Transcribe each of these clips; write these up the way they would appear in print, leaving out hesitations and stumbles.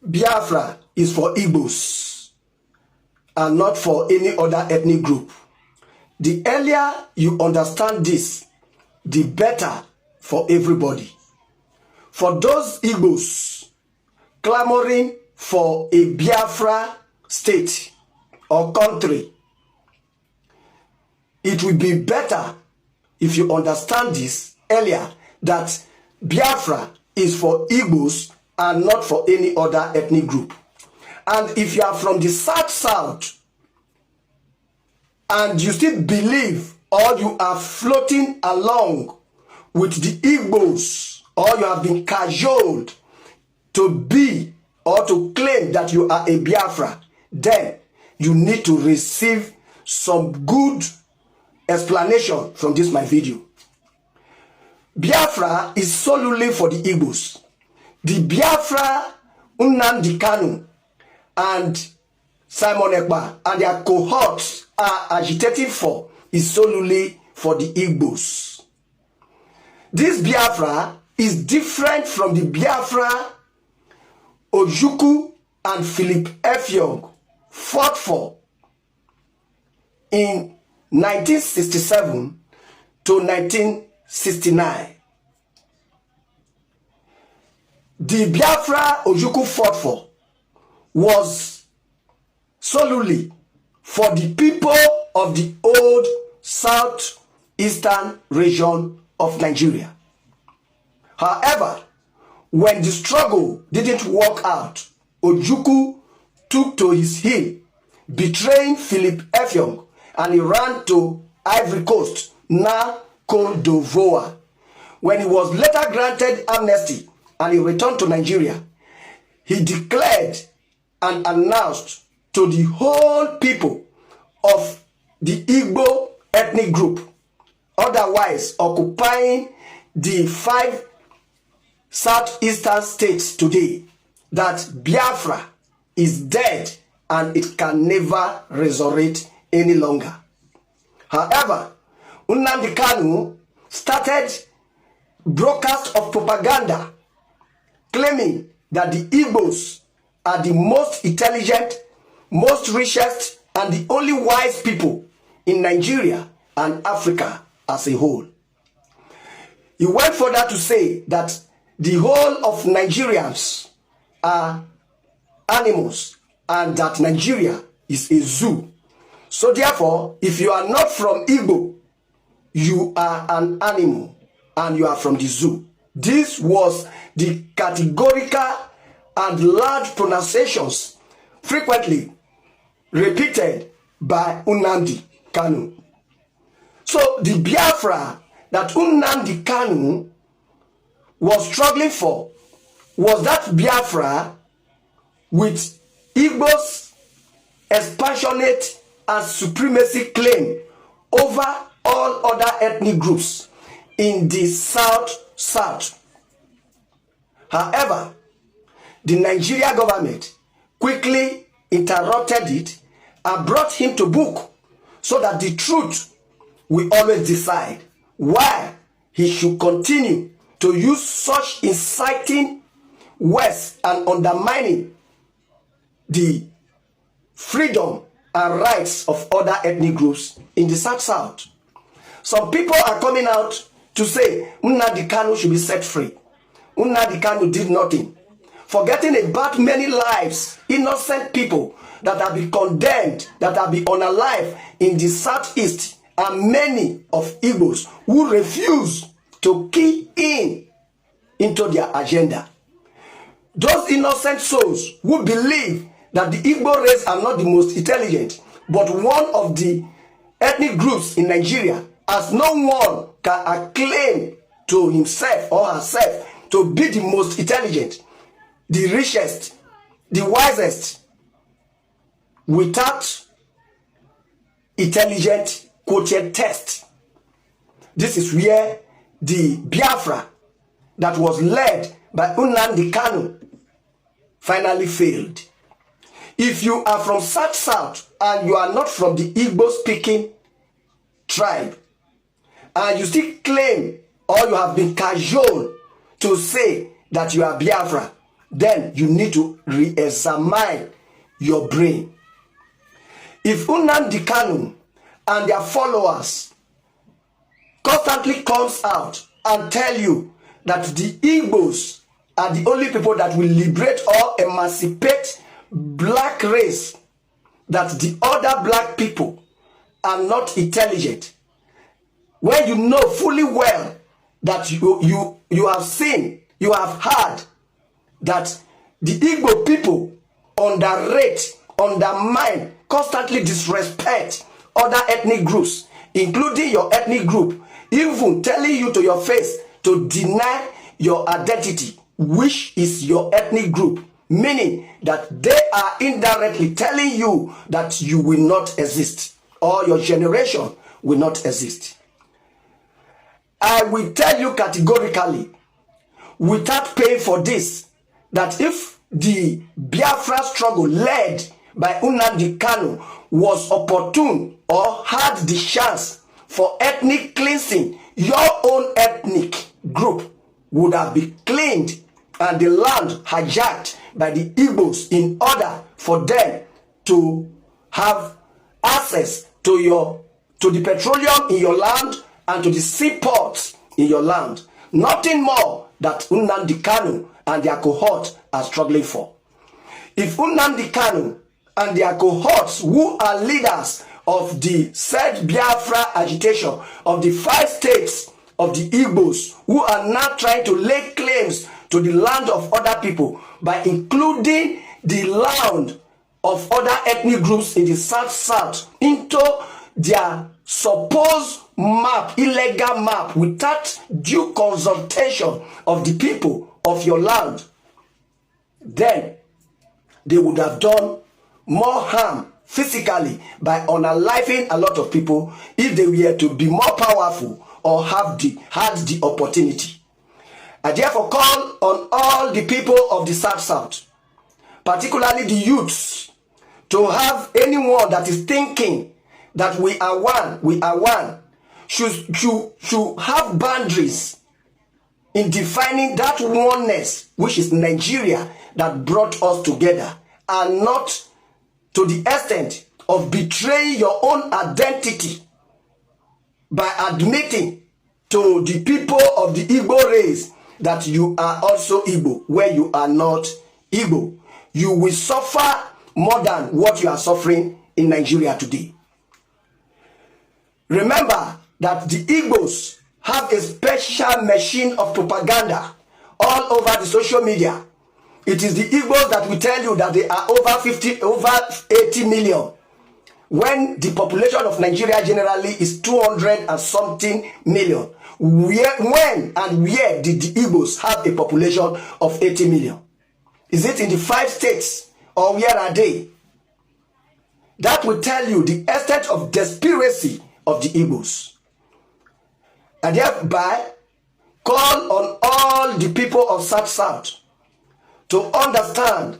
Biafra is for Igbos and not for any other ethnic group. The earlier you understand this, the better for everybody. For those Igbos clamoring for a Biafra state or country, it will be better if you understand this earlier, that Biafra is for Igbos and not for any other ethnic group. And if you are from the South and you still believe, or you are floating along with the Igbos, or you have been cajoled to be or to claim that you are a Biafra, then you need to receive some good explanation from this my video. Biafra is solely for the Igbos. The Biafra Nnamdi Kanu and Simon Ekpa and their cohorts are agitating for is solely for the Igbos. This Biafra is different from the Biafra Ojukwu and Philip Effiong fought for in 1967 to 1969. The Biafra Ojukwu fought for was solely for the people of the old southeastern region of Nigeria. However, when the struggle didn't work out, Ojukwu took to his heel, betraying Philip Effiong, and he ran to Ivory Coast, now Côte d'Ivoire. When he was later granted amnesty and he returned to Nigeria, he declared and announced to the whole people of the Igbo ethnic group, otherwise occupying the 5 southeastern states today, that Biafra is dead and it can never resurrect any longer. However, Nnamdi Kanu started broadcast of propaganda claiming that the Igbos are the most intelligent, most richest, and the only wise people in Nigeria and Africa as a whole. He went further to say that the whole of Nigerians are animals and that Nigeria is a zoo. So therefore, if you are not from Igbo, you are an animal and you are from the zoo. This was the categorical and loud pronunciations frequently repeated by Nnamdi Kanu. So the Biafra that Nnamdi Kanu was struggling for was that Biafra with Igbo's expansionate and supremacy claim over all other ethnic groups in the South. However, the Nigeria government quickly interrupted it and brought him to book so that the truth will always decide why he should continue to use such inciting words and undermining the freedom and rights of other ethnic groups in the South. Some people are coming out to say Nnamdi Kanu should be set free. Nnamdi Kanu did nothing, forgetting about many lives, innocent people that have been condemned, that have been unalive in the Southeast, and many of Igbos who refuse to key into their agenda. Those innocent souls who believe that the Igbo race are not the most intelligent, but one of the ethnic groups in Nigeria, as no one can acclaim to himself or herself to be the most intelligent, the richest, the wisest, without intelligent quotient test. This is where the Biafra that was led by Nnamdi Kanu finally failed. If you are from South and you are not from the Igbo speaking tribe, and you still claim or you have been cajoled to say that you are Biafra, then you need to re-examine your brain. If Nnamdi Kanu and their followers constantly comes out and tell you that the Igbos are the only people that will liberate or emancipate black race, that the other black people are not intelligent, when you know fully well that you have seen, you have heard that the Igbo people underrate, undermine, constantly disrespect other ethnic groups, including your ethnic group, even telling you to your face to deny your identity, which is your ethnic group, meaning that they are indirectly telling you that you will not exist or your generation will not exist. I will tell you categorically, without paying for this, that if the Biafra struggle led by Nnamdi Kanu was opportune or had the chance for ethnic cleansing, your own ethnic group would have been cleaned and the land hijacked by the Igbos in order for them to have access to the petroleum in your land and to the seaports in your land. Nothing more that Nnamdi Kanu and their cohort are struggling for. If Nnamdi Kanu and their cohorts, who are leaders of the said Biafra agitation of the 5 states of the Igbos, who are now trying to lay claims to the land of other people by including the land of other ethnic groups in the South into their supposed map, illegal map, without due consultation of the people of your land, then they would have done more harm physically by unaliving a lot of people if they were to be more powerful or had the opportunity. I therefore call on all the people of the South, particularly the youths, to have anyone that is thinking that we are one, should have boundaries in defining that oneness, which is Nigeria, that brought us together, and not to the extent of betraying your own identity by admitting to the people of the Igbo race that you are also Igbo, where you are not Igbo. You will suffer more than what you are suffering in Nigeria today. Remember that the Igbos have a special machine of propaganda all over the social media. It is the Igbos that will tell you that they are over 80 million, when the population of Nigeria generally is 200 and something million. When and where did the Igbos have a population of 80 million? Is it in the 5 states, or where are they? That will tell you the extent of desperacy of the Igbos. And thereby call on all the people of South to understand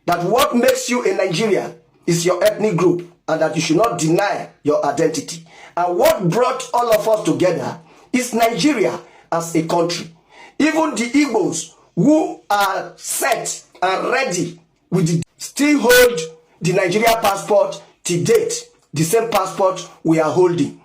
that what makes you a Nigerian is your ethnic group, and that you should not deny your identity. And what brought all of us together is Nigeria as a country. Even the Igbos who are set and ready still hold the Nigeria passport to date, the same passport we are holding.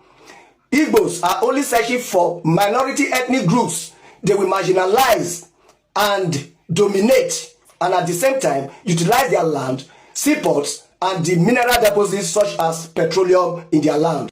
Igbos are only searching for minority ethnic groups they will marginalize and dominate, and at the same time utilize their land, seaports, and the mineral deposits such as petroleum in their land.